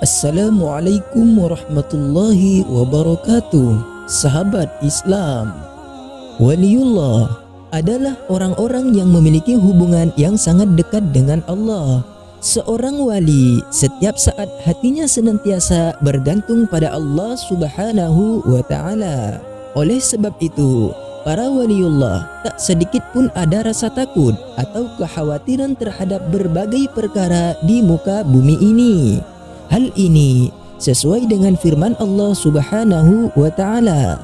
Assalamualaikum warahmatullahi wabarakatuh. Sahabat Islam, waliullah adalah orang-orang yang memiliki hubungan yang sangat dekat dengan Allah. Seorang wali setiap saat hatinya senantiasa bergantung pada Allah Subhanahu wa ta'ala. Oleh sebab itu, para waliullah tak sedikit pun ada rasa takut atau kekhawatiran terhadap berbagai perkara di muka bumi ini. Hal ini sesuai dengan firman Allah Subhanahu wa ta'ala.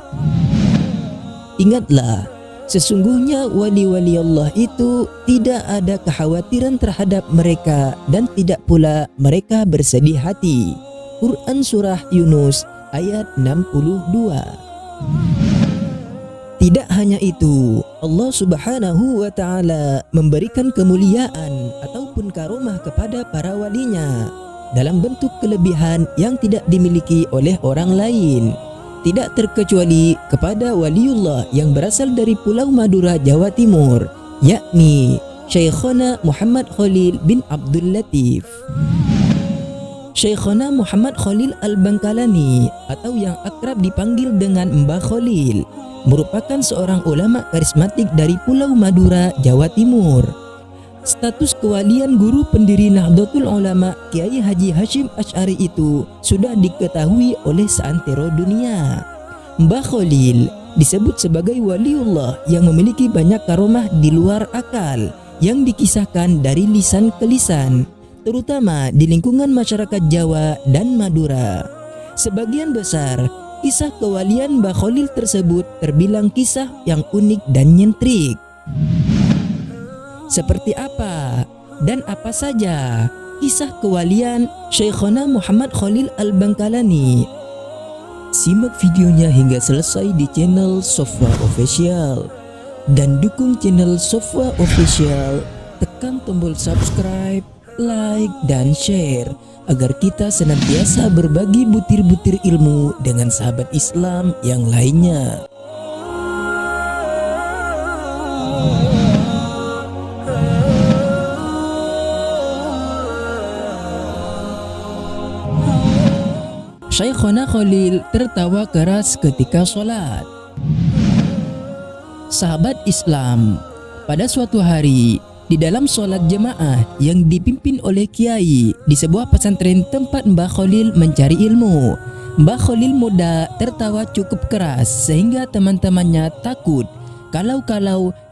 Ingatlah, sesungguhnya wali-wali Allah itu tidak ada kekhawatiran terhadap mereka dan tidak pula mereka bersedih hati. Quran Surah Yunus ayat 62. Tidak hanya itu, Allah Subhanahu wa ta'ala memberikan kemuliaan ataupun karomah kepada para walinya dalam bentuk kelebihan yang tidak dimiliki oleh orang lain. Tidak terkecuali kepada waliullah yang berasal dari Pulau Madura, Jawa Timur, yakni Syekhona Muhammad Khalil bin Abdul Latif. Syekhona Muhammad Khalil Al-Bangkalani atau yang akrab dipanggil dengan Mbah Khalil merupakan seorang ulama karismatik dari Pulau Madura, Jawa Timur. Status kewalian guru pendiri Nahdlatul Ulama Kiai Haji Hashim Asy'ari itu sudah diketahui oleh seantero dunia. Mbah Khalil disebut sebagai waliullah yang memiliki banyak karomah di luar akal yang dikisahkan dari lisan ke lisan, terutama di lingkungan masyarakat Jawa dan Madura. Sebagian besar kisah kewalian Mbah Khalil tersebut terbilang kisah yang unik dan nyentrik. Seperti apa dan apa saja kisah kewalian Syekhona Muhammad Khalil Al-Bangkalani? Simak videonya hingga selesai di channel Sofwa Official dan dukung channel Sofwa Official. Tekan tombol subscribe, like, dan share agar kita senantiasa berbagi butir-butir ilmu dengan sahabat Islam yang lainnya. Syekhona Khalil tertawa keras ketika sholat. Sahabat Islam, pada suatu hari di dalam sholat jemaah yang dipimpin oleh kiai di sebuah pesantren tempat Mbah Khalil mencari ilmu, Mbah Khalil muda tertawa cukup keras sehingga teman-temannya takut kalau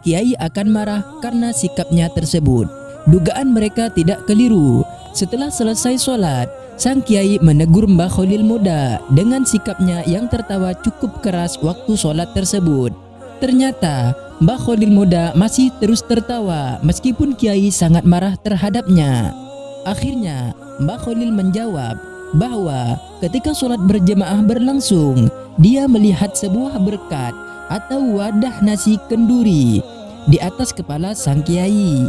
kiai akan marah karena sikapnya tersebut. Dugaan mereka tidak keliru. Setelah selesai sholat, sang kiai menegur Mbah Khalil muda dengan sikapnya yang tertawa cukup keras waktu sholat tersebut. Ternyata Mbah Khalil muda masih terus tertawa meskipun kiai sangat marah terhadapnya. Akhirnya Mbah Khalil menjawab bahwa ketika sholat berjemaah berlangsung, dia melihat sebuah berkat atau wadah nasi kenduri di atas kepala sang kiai.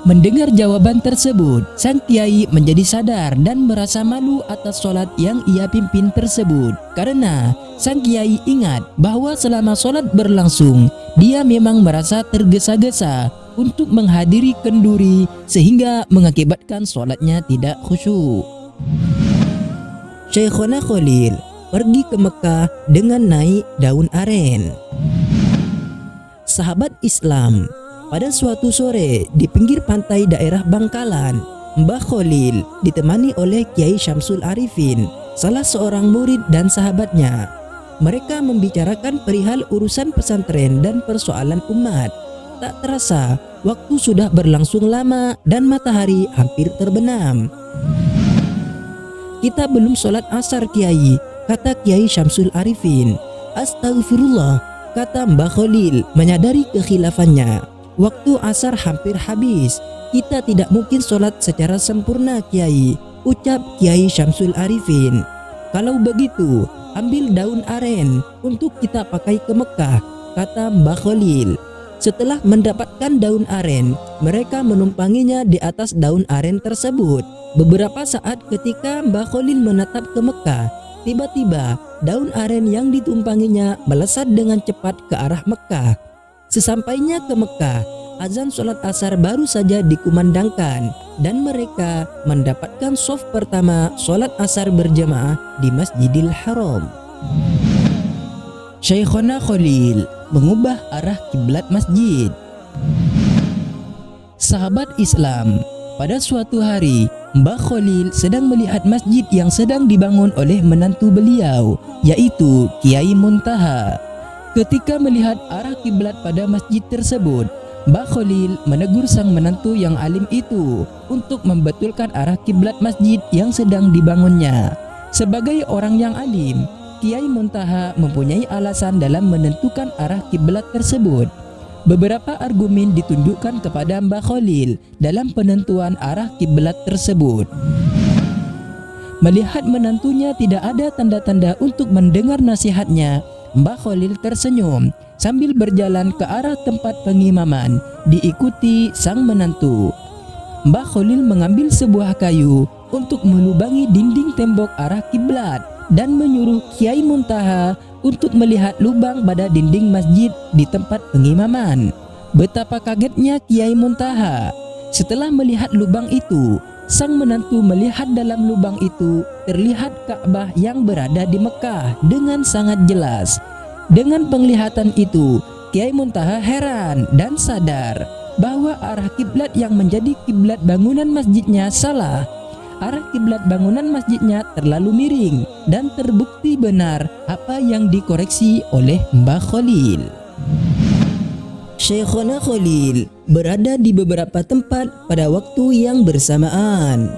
Mendengar jawaban tersebut, sang kiai menjadi sadar dan merasa malu atas sholat yang ia pimpin tersebut. Karena sang kiai ingat bahwa selama sholat berlangsung, dia memang merasa tergesa-gesa untuk menghadiri kenduri sehingga mengakibatkan sholatnya tidak khusyuk. Syekhona Khalil pergi ke Mekah dengan naik daun aren. Sahabat Islam, pada suatu sore di pinggir pantai daerah Bangkalan, Mbah Khalil ditemani oleh Kiai Syamsul Arifin, salah seorang murid dan sahabatnya. Mereka membicarakan perihal urusan pesantren dan persoalan umat. Tak terasa, waktu sudah berlangsung lama dan matahari hampir terbenam. "Kita belum sholat asar, Kiai," kata Kiai Syamsul Arifin. "Astagfirullah," kata Mbah Khalil menyadari kekhilafannya. "Waktu asar hampir habis. Kita tidak mungkin sholat secara sempurna, Kiai," ucap Kiai Syamsul Arifin. "Kalau begitu, ambil daun aren untuk kita pakai ke Mekah," kata Mbah Khalil. Setelah mendapatkan daun aren, mereka menumpanginya di atas daun aren tersebut. Beberapa saat ketika Mbah Khalil menatap ke Mekah, tiba-tiba daun aren yang ditumpanginya melesat dengan cepat ke arah Mekah. Sesampainya ke Mekah, azan sholat asar baru saja dikumandangkan dan mereka mendapatkan shaf pertama sholat asar berjamaah di Masjidil Haram. Syekhona Khalil mengubah arah kiblat masjid. Sahabat Islam, pada suatu hari Mbah Khalil sedang melihat masjid yang sedang dibangun oleh menantu beliau, yaitu Kiai Muntaha. Ketika melihat arah kiblat pada masjid tersebut, Mbah Khalil menegur sang menantu yang alim itu untuk membetulkan arah kiblat masjid yang sedang dibangunnya. Sebagai orang yang alim, Kiai Muntaha mempunyai alasan dalam menentukan arah kiblat tersebut. Beberapa argumen ditunjukkan kepada Mbah Khalil dalam penentuan arah kiblat tersebut. Melihat menantunya tidak ada tanda-tanda untuk mendengar nasihatnya, Mbah Khalil tersenyum sambil berjalan ke arah tempat pengimaman diikuti sang menantu. Mbah Khalil mengambil sebuah kayu untuk melubangi dinding tembok arah kiblat dan menyuruh Kiai Muntaha untuk melihat lubang pada dinding masjid di tempat pengimaman. Betapa kagetnya Kiai Muntaha. Setelah melihat lubang itu, sang menantu melihat dalam lubang itu terlihat Ka'bah yang berada di Mekah dengan sangat jelas. Dengan penglihatan itu, Kiai Muntaha heran dan sadar bahwa arah kiblat yang menjadi kiblat bangunan masjidnya salah. Arah kiblat bangunan masjidnya terlalu miring dan terbukti benar apa yang dikoreksi oleh Mbah Khalil. Syekhona Khalil berada di beberapa tempat pada waktu yang bersamaan.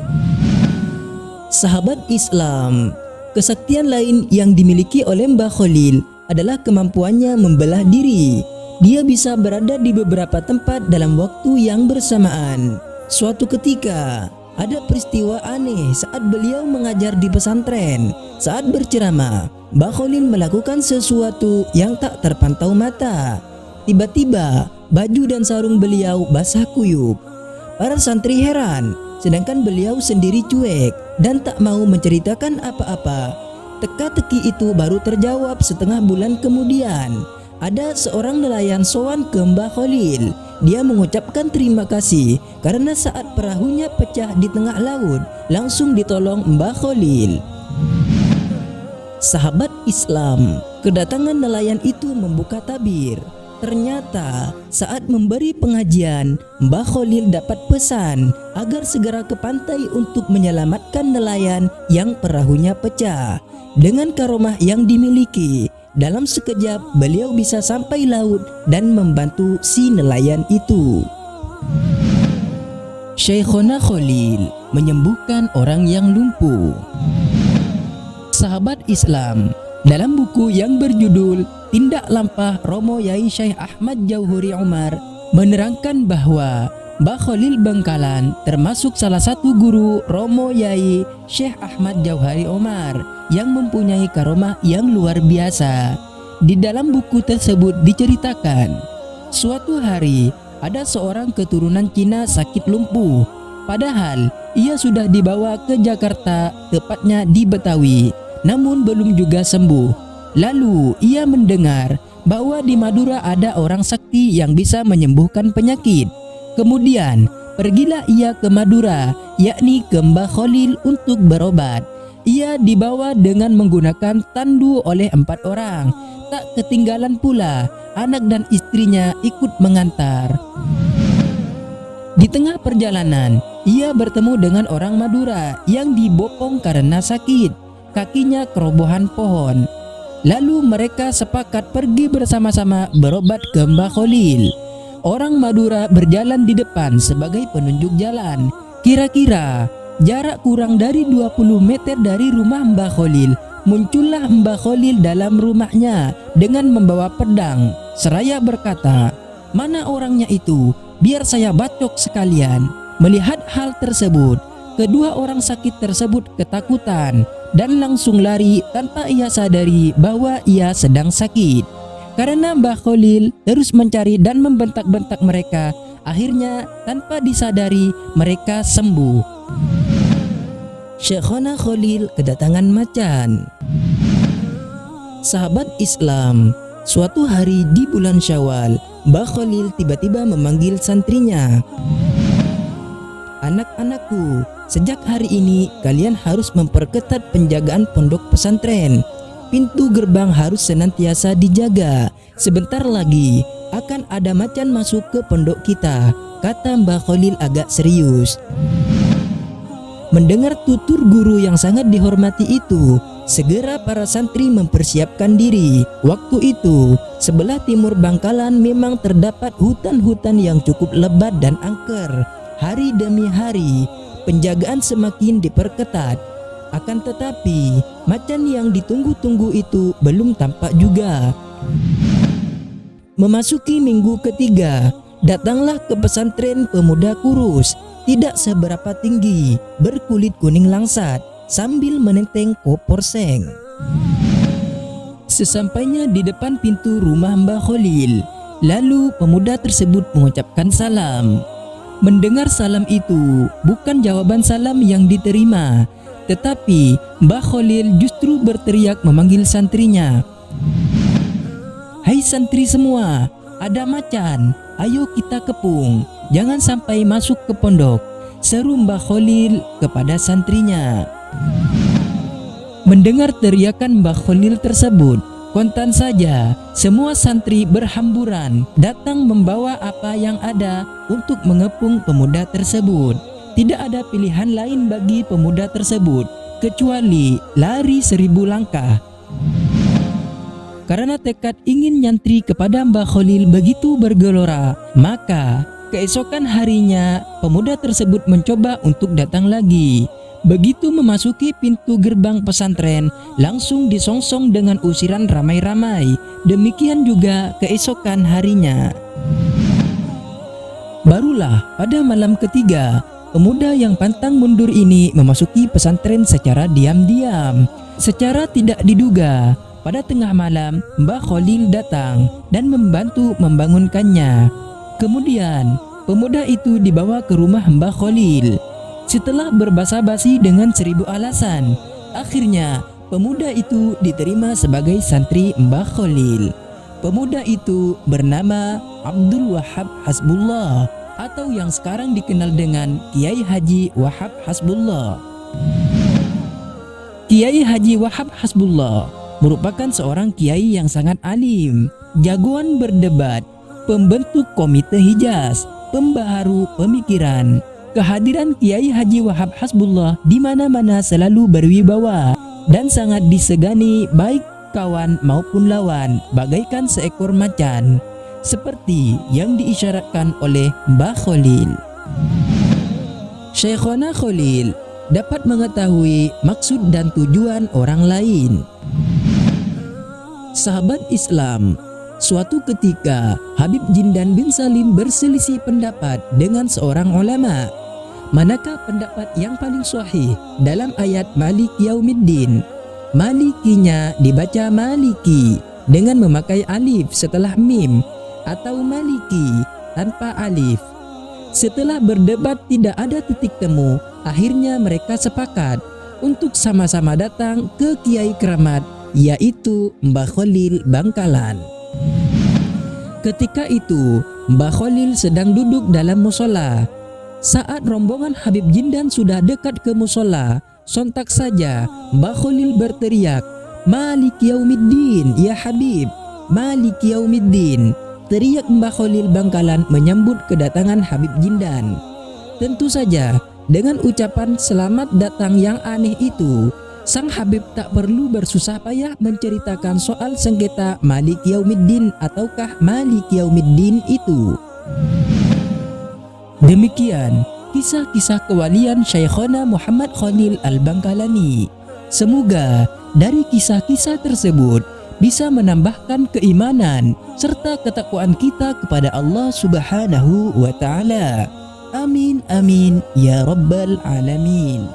Sahabat Islam, kesaktian lain yang dimiliki oleh Mbah Khalil adalah kemampuannya membelah diri. Dia bisa berada di beberapa tempat dalam waktu yang bersamaan. Suatu ketika ada peristiwa aneh saat beliau mengajar di pesantren. Saat berceramah, Mbah Khalil melakukan sesuatu yang tak terpantau mata. Tiba-tiba, baju dan sarung beliau basah kuyup. Para santri heran, sedangkan beliau sendiri cuek dan tak mau menceritakan apa-apa. Teka-teki itu baru terjawab setengah bulan kemudian. Ada seorang nelayan sowan ke Mbah Khalil. Dia mengucapkan terima kasih karena saat perahunya pecah di tengah laut, langsung ditolong Mbah Khalil. Sahabat Islam, kedatangan nelayan itu membuka tabir. Ternyata saat memberi pengajian, Mbah Khalil dapat pesan agar segera ke pantai untuk menyelamatkan nelayan yang perahunya pecah. Dengan karomah yang dimiliki, dalam sekejap beliau bisa sampai laut dan membantu si nelayan itu. Syekhona Khalil menyembuhkan orang yang lumpuh. Sahabat Islam, dalam buku yang berjudul Tindak Lampah Romo Yai Syekh Ahmad Jauhuri Umar menerangkan bahwa Mbah Khalil Bengkalan termasuk salah satu guru Romo Yai Syekh Ahmad Jauhari Umar yang mempunyai karomah yang luar biasa. Di dalam buku tersebut diceritakan, suatu hari ada seorang keturunan Cina sakit lumpuh. Padahal ia sudah dibawa ke Jakarta, tepatnya di Betawi, namun belum juga sembuh. Lalu ia mendengar bahwa di Madura ada orang sakti yang bisa menyembuhkan penyakit. Kemudian pergilah ia ke Madura, yakni ke Mbah Khalil untuk berobat. Ia dibawa dengan menggunakan tandu oleh 4 orang. Tak ketinggalan pula anak dan istrinya ikut mengantar. Di tengah perjalanan, ia bertemu dengan orang Madura yang dibopong karena sakit. Kakinya kerobohan pohon. Lalu mereka sepakat pergi bersama-sama berobat ke Mbah Khalil. Orang Madura berjalan di depan sebagai penunjuk jalan. Kira-kira jarak kurang dari 20 meter dari rumah Mbah Khalil, muncullah Mbah Khalil dalam rumahnya dengan membawa pedang. Seraya berkata, "Mana orangnya itu? Biar saya bacok sekalian." Melihat hal tersebut, kedua orang sakit tersebut ketakutan dan langsung lari tanpa ia sadari bahwa ia sedang sakit. Karena Mbah Khalil terus mencari dan membentak-bentak mereka, akhirnya tanpa disadari mereka sembuh. Syekhona Khalil kedatangan macan. Sahabat Islam, suatu hari di bulan Syawal, Mbah Khalil tiba-tiba memanggil santrinya. "Anak-anakku, sejak hari ini kalian harus memperketat penjagaan pondok pesantren. Pintu gerbang harus senantiasa dijaga. Sebentar lagi akan ada macan masuk ke pondok kita," kata Mbah Khalil agak serius. Mendengar tutur guru yang sangat dihormati itu, segera para santri mempersiapkan diri. Waktu itu, sebelah timur Bangkalan memang terdapat hutan-hutan yang cukup lebat dan angker. Hari demi hari, penjagaan semakin diperketat. Akan tetapi, macan yang ditunggu-tunggu itu belum tampak juga. Memasuki minggu ketiga, datanglah ke pesantren pemuda kurus, tidak seberapa tinggi, berkulit kuning langsat, sambil menenteng kopor seng. Sesampainya di depan pintu rumah Mbah Khalil, lalu pemuda tersebut mengucapkan salam. Mendengar salam itu, bukan jawaban salam yang diterima, tetapi Mbah Khalil justru berteriak memanggil santrinya. "Hai santri semua, ada macan, ayo kita kepung. Jangan sampai masuk ke pondok," seru Mbah Khalil kepada santrinya. Mendengar teriakan Mbah Khalil tersebut, kontan saja semua santri berhamburan datang membawa apa yang ada untuk mengepung pemuda tersebut. Tidak ada pilihan lain bagi pemuda tersebut kecuali lari 1000 langkah. Karena tekad ingin nyantri kepada Mbah Khalil begitu bergelora, maka keesokan harinya pemuda tersebut mencoba untuk datang lagi. Begitu memasuki pintu gerbang pesantren, langsung disongsong dengan usiran ramai-ramai. Demikian juga keesokan harinya. Barulah pada malam ketiga, pemuda yang pantang mundur ini memasuki pesantren secara diam-diam. Secara tidak diduga, pada tengah malam Mbah Khalil datang dan membantu membangunkannya. Kemudian pemuda itu dibawa ke rumah Mbah Khalil. Setelah berbasa-basi dengan 1000 alasan, akhirnya pemuda itu diterima sebagai santri Mbah Khalil. Pemuda itu bernama Abdul Wahab Hasbullah, atau yang sekarang dikenal dengan Kiai Haji Wahab Hasbullah. Kiai Haji Wahab Hasbullah merupakan seorang kiai yang sangat alim, jagoan berdebat, pembentuk komite Hijaz, pembaharu pemikiran. Kehadiran Kiai Haji Wahab Hasbullah di mana-mana selalu berwibawa dan sangat disegani baik kawan maupun lawan, bagaikan seekor macan, seperti yang diisyaratkan oleh Mbah Khalil. Syekhona Khalil dapat mengetahui maksud dan tujuan orang lain. Sahabat Islam, suatu ketika Habib Jindan bin Salim berselisih pendapat dengan seorang ulama. Manakah pendapat yang paling sahih dalam ayat Malik Yaumiddin? Malikinya dibaca Maliki dengan memakai alif setelah mim, atau Maliki tanpa alif. Setelah berdebat tidak ada titik temu, akhirnya mereka sepakat untuk sama-sama datang ke Kiai Keramat, yaitu Mbah Khalil Bangkalan. Ketika itu Mbah Khalil sedang duduk dalam musola. Saat rombongan Habib Jindan sudah dekat ke musola, sontak saja Mbah Khalil berteriak, "Malik Yaumiddin, ya Habib, Malik Yaumiddin," teriak Mbah Khalil Bangkalan menyambut kedatangan Habib Jindan. Tentu saja dengan ucapan selamat datang yang aneh itu, sang Habib tak perlu bersusah payah menceritakan soal sengketa Malik Yaumiddin ataukah Malik Yaumiddin itu. Demikian kisah-kisah kewalian Syekhona Muhammad Khalil Al-Bangkalani. Semoga dari kisah-kisah tersebut bisa menambahkan keimanan serta ketakwaan kita kepada Allah Subhanahu wa Ta'ala. Amin amin ya rabbal alamin.